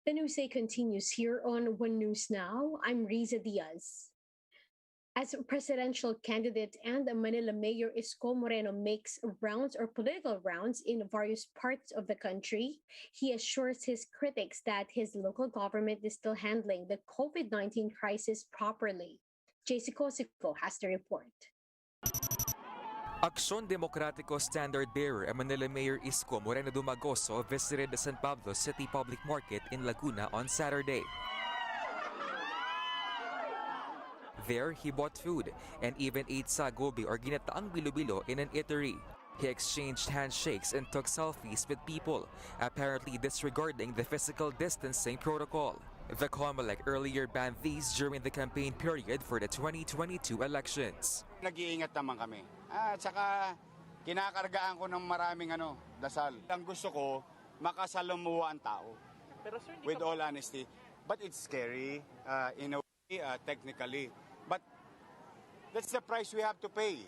The news day continues here on One News Now. I'm Riza Diaz. As a presidential candidate and the Manila Mayor Isko Moreno makes rounds or political rounds in various parts of the country, he assures his critics that his local government is still handling the COVID-19 crisis properly. JC Cosico has the report. Aksyon Demokratiko standard bearer and Manila Mayor Isko Moreno Dumagoso visited the San Pablo City Public Market in Laguna on Saturday. There, he bought food and even ate sagobe or ginataang bilo-bilo in an eatery. He exchanged handshakes and took selfies with people, apparently disregarding the physical distancing protocol. The COMELEC earlier banned these during the campaign period for the 2022 elections. Nag-iingat naman kami. At saka kinakargaan ko ng maraming dasal. Ang gusto ko, makasalamuha ang tao. Pero sir, with all honesty. But it's scary in a way, technically. But that's the price we have to pay.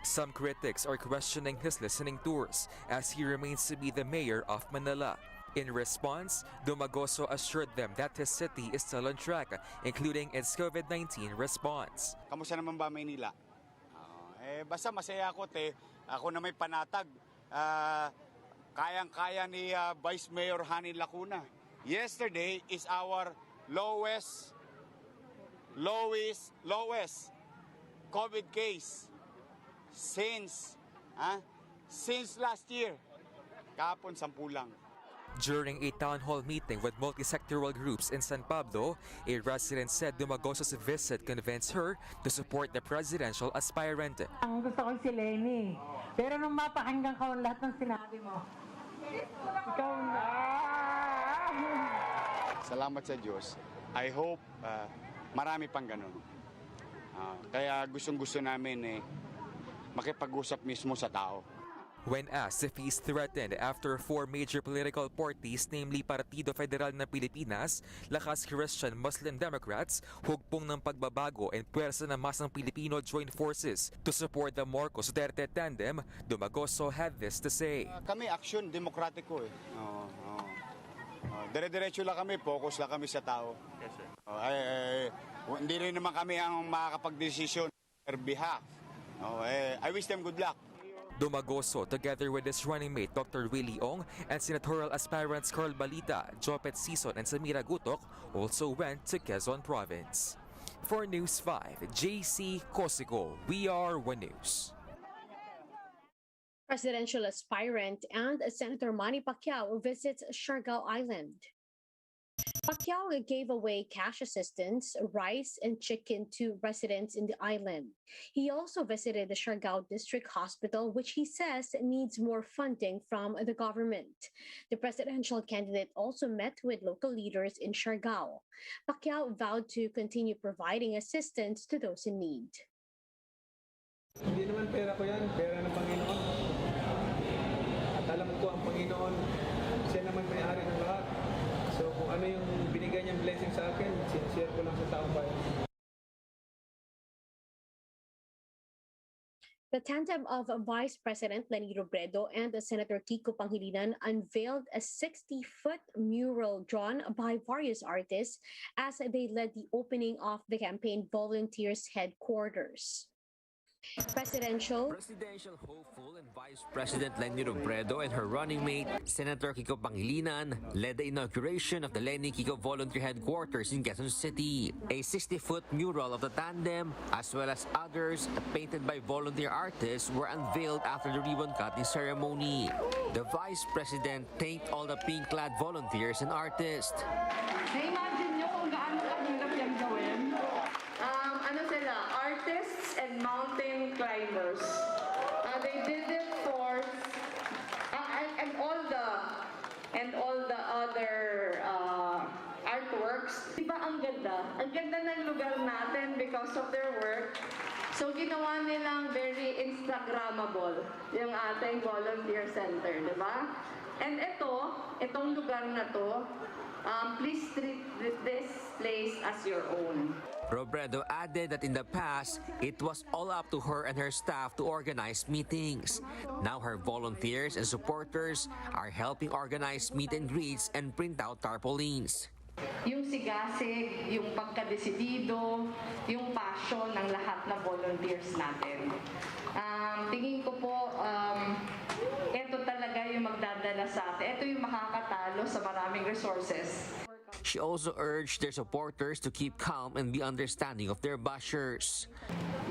Some critics are questioning his listening tours as he remains to be the mayor of Manila. In response, Dumagoso assured them that his city is still on track, including its COVID-19 response. Kamusta naman ba Maynila? Basta masaya ako, ako na may panatag. Kayang-kaya ni Vice Mayor Hani Lacuna. Yesterday is our lowest COVID case since last year. Kahapon 10 lang. During a town hall meeting with multi-sectoral groups in San Pablo, a resident said Dumagoso's visit convinced her to support the presidential aspirant. Ang gusto ko si Leni, pero nung mapakinggan ko lahat ng sinabi mo, ikaw na. Salamat sa Diyos. I hope marami pang ganun. Kaya gustong-gusto namin makipag-usap mismo sa tao. When asked if he's threatened after 4 major political parties, namely Partido Federal ng Pilipinas, Lakas Christian Muslim Democrats, Hugpong ng Pagbabago and Puwersa ng Masang Pilipino joined forces to support the Marcos Duterte tandem, Dumagoso had this to say. Kami aksyon demokratiko Dire-diretso lang kami, focus lang kami sa tao. Yes, sir. Hindi rin naman kami ang makakapag-desisyon on their behalf. I wish them good luck. Dumagoso, together with his running mate Dr. Willie Ong and senatorial aspirants Carl Balita, Jopet Sison and Samira Gutok, also went to Quezon Province. For News 5, JC Cosico, we are One News. Presidential aspirant and Senator Manny Pacquiao visits Siargao Island. Pacquiao gave away cash assistance, rice, and chicken to residents in the island. He also visited the Siargao District Hospital, which he says needs more funding from the government. The presidential candidate also met with local leaders in Siargao. Pacquiao vowed to continue providing assistance to those in need. Hindi naman pera ko yan, pera ng Panginoon. At alam ko ang Panginoon, siya naman may-ari ng lahat. So kung ano yung binigay niyang blessing sa akin, sinishare ko lang sa taong bayan. The tandem of Vice President Leni Robredo and Senator Kiko Pangilinan unveiled a 60-foot mural drawn by various artists as they led the opening of the campaign volunteers headquarters. Presidential hopeful and Vice President Leni Robredo and her running mate, Senator Kiko Pangilinan, led the inauguration of the LENI-KIKO Volunteer Headquarters in Quezon City. A 60-foot mural of the tandem, as well as others painted by volunteer artists, were unveiled after the ribbon-cutting ceremony. The Vice President thanked all the pink-clad volunteers and artists. Na-imagine nyo kung gaano kahirap yung gawin? Artists and mountain climbers. They did it for and all the other artworks. Diba ang ganda? Ang ganda ng lugar natin because of their work. So ginawa nilang very Instagrammable yung ating volunteer center, diba? And itong lugar na to, Please treat this place as your own. Robredo added that in the past, it was all up to her and her staff to organize meetings. Now her volunteers and supporters are helping organize meet and greets and print out tarpaulins. Yung sigasig, yung pagkadesidido, yung passion ng lahat na volunteers natin. Tingin ko po, ito talaga yung magdadala sa atin. Ito yung makakatalo sa maraming resources. She also urged their supporters to keep calm and be understanding of their bashers.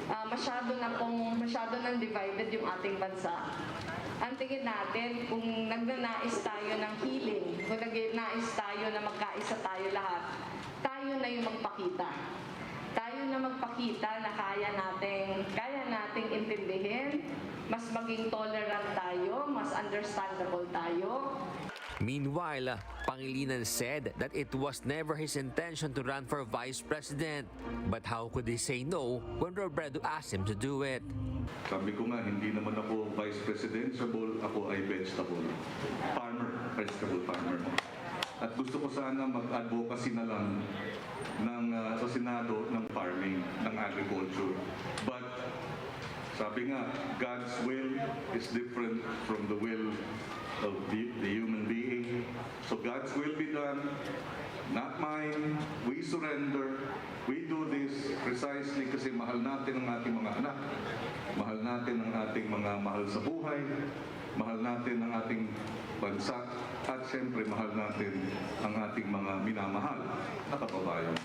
Masyado nang divided yung ating bansa. Ang tingin natin, kung nagnanais tayo ng healing, kung nagnanais tayo na magkaisa tayo lahat, tayo na yung magpakita. Tayo na magpakita na kaya nating intindihin, mas maging tolerant tayo, mas understandable tayo. Meanwhile, Pangilinan said that it was never his intention to run for vice president. But how could he say no when Robredo asked him to do it? Sabi ko nga, hindi naman ako vice presidential, ako ay vegetable farmer. At gusto ko sana mag-advocacy na lang sa Senado ng farming, ng agriculture. But sabi nga, God's will is different from the will of the human being. So God's will be done, not mine. We surrender. We do this precisely kasi mahal natin ang ating mga anak. Mahal natin ang ating mga mahal sa buhay. Mahal natin ang ating bansa. At siyempre, mahal natin ang ating mga minamahal na kababayan.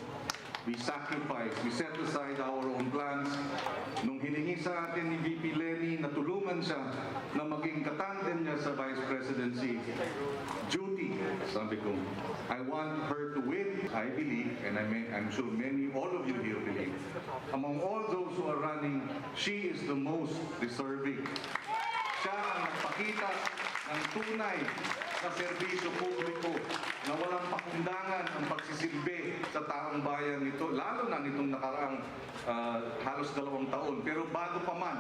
We sacrifice, we set aside our own plans. Nung hiningi sa atin ni VP Leni na tulungan siya na maging katandem niya sa vice presidency duty, sabi ko, I want her to win. I believe, and I'm sure all of you here believe, among all those who are running, she is the most deserving. Siya ang nagpakita ng tunay na serbisyo publiko na walang pakundangan ang pagsisilbi sa taong bayan nito, lalo na nitong nakaraang halos 2 taon. Pero bago pa man,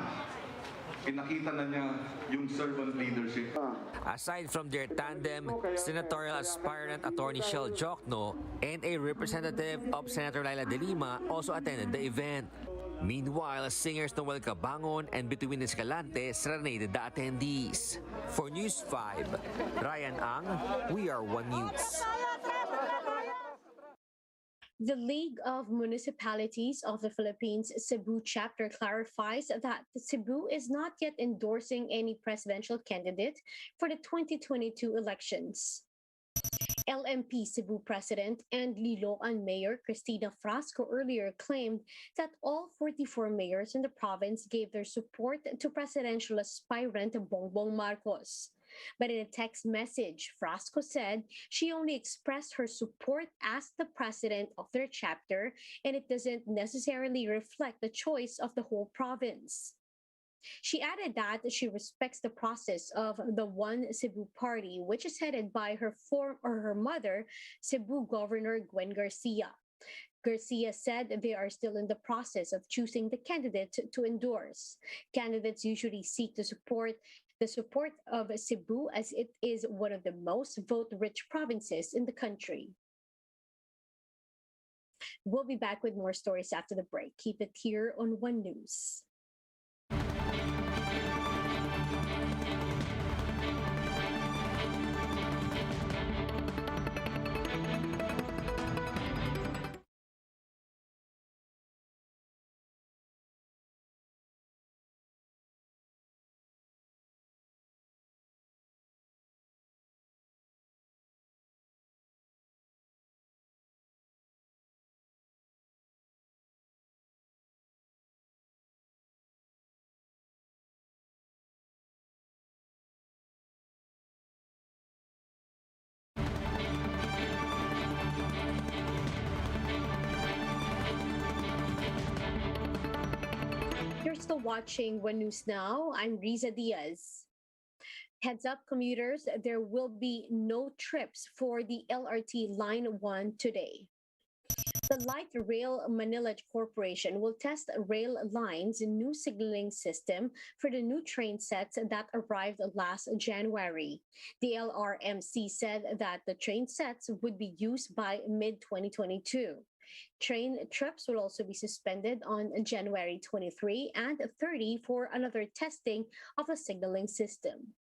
pinakita na niya yung servant leadership. Aside from their tandem, senatorial aspirant Attorney Shell Jokno and a representative of Senator Laila De Lima also attended the event. Meanwhile, singers Noel Cabangon and Between Escalante serenaded the attendees. For News 5, Ryan Ang, We Are One News. The League of Municipalities of the Philippines Cebu chapter clarifies that Cebu is not yet endorsing any presidential candidate for the 2022 elections. LMP Cebu President and Liloan Mayor Cristina Frasco earlier claimed that all 44 mayors in the province gave their support to presidential aspirant Bongbong Marcos. But in a text message, Frasco said she only expressed her support as the president of their chapter, and it doesn't necessarily reflect the choice of the whole province. She added that she respects the process of the One Cebu Party, which is headed by her mother, Cebu Governor Gwen Garcia. Garcia said they are still in the process of choosing the candidate to endorse. Candidates usually seek the support of Cebu, as it is one of the most vote-rich provinces in the country. We'll be back with more stories after the break. Keep it here on One News. You're still watching One News Now. I'm Riza Diaz. Heads up, commuters, there will be no trips for the LRT Line 1 today. The Light Rail Manila Corporation will test rail lines' new signaling system for the new train sets that arrived last January. The LRMC said that the train sets would be used by mid 2022. Train trips will also be suspended on January 23 and 30 for another testing of the signaling system.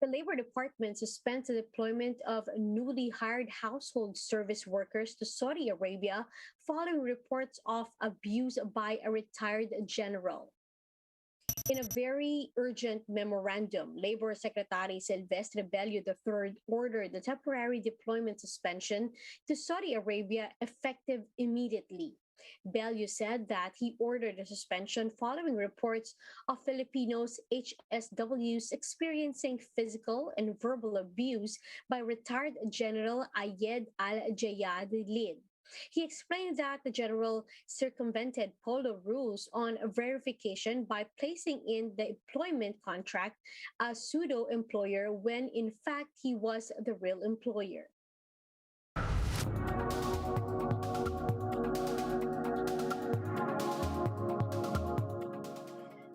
The Labor Department suspends the deployment of newly hired household service workers to Saudi Arabia following reports of abuse by a retired general. In a very urgent memorandum, Labor Secretary Silvestre Bello III ordered the temporary deployment suspension to Saudi Arabia effective immediately. Bello said that he ordered the suspension following reports of Filipinos HSWs experiencing physical and verbal abuse by retired General Ayed Al-Jayad Lid. He explained that the general circumvented POLO rules on verification by placing in the employment contract a pseudo-employer when in fact he was the real employer.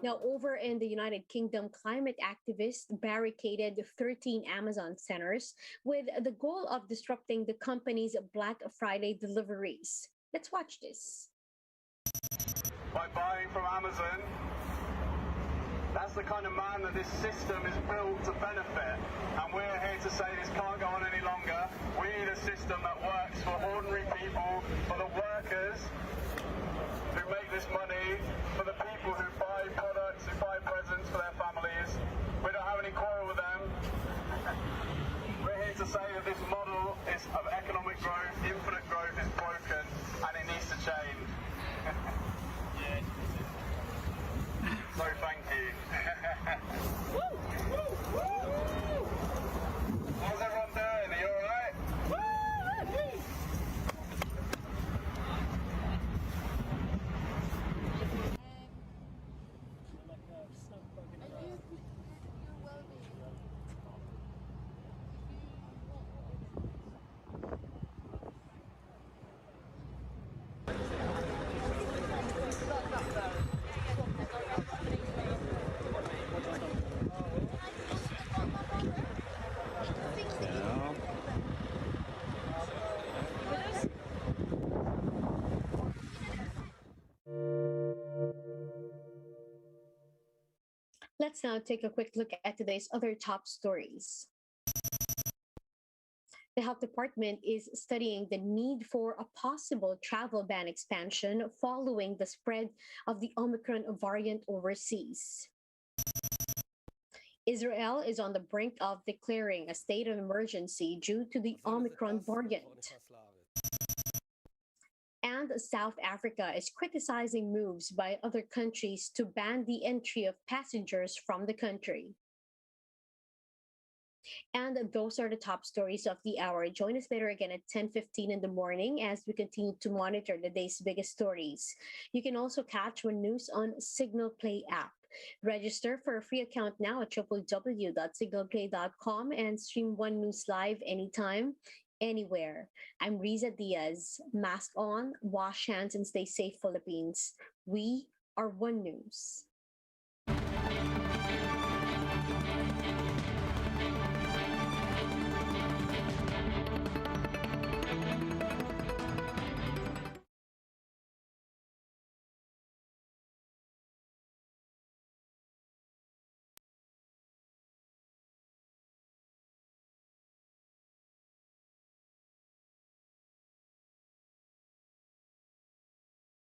Now, over in the United Kingdom, climate activists barricaded 13 Amazon centers with the goal of disrupting the company's Black Friday deliveries. Let's watch this. By buying from Amazon, that's the kind of man that this system is built to benefit. And we're here to say this can't go on any longer. We need a system that works for ordinary people, for the workers who make this money, for the people who buy products, who buy presents for their families. We don't have any quarrel with them. We're here to say that this model of economic growth, infinite growth, is broken and it needs to change. So thank you. How's everyone doing? Are you alright? Let's now take a quick look at today's other top stories. The Health Department is studying the need for a possible travel ban expansion following the spread of the Omicron variant overseas. Israel is on the brink of declaring a state of emergency due to the Omicron variant. And South Africa is criticizing moves by other countries to ban the entry of passengers from the country. And those are the top stories of the hour. Join us later again at 10:15 in the morning as we continue to monitor the day's biggest stories. You can also catch One News on Signal Play app. Register for a free account now at www.signalplay.com and stream One News live anytime, anywhere. I'm Riza Diaz. Mask on, wash hands, and stay safe, Philippines. We are One News.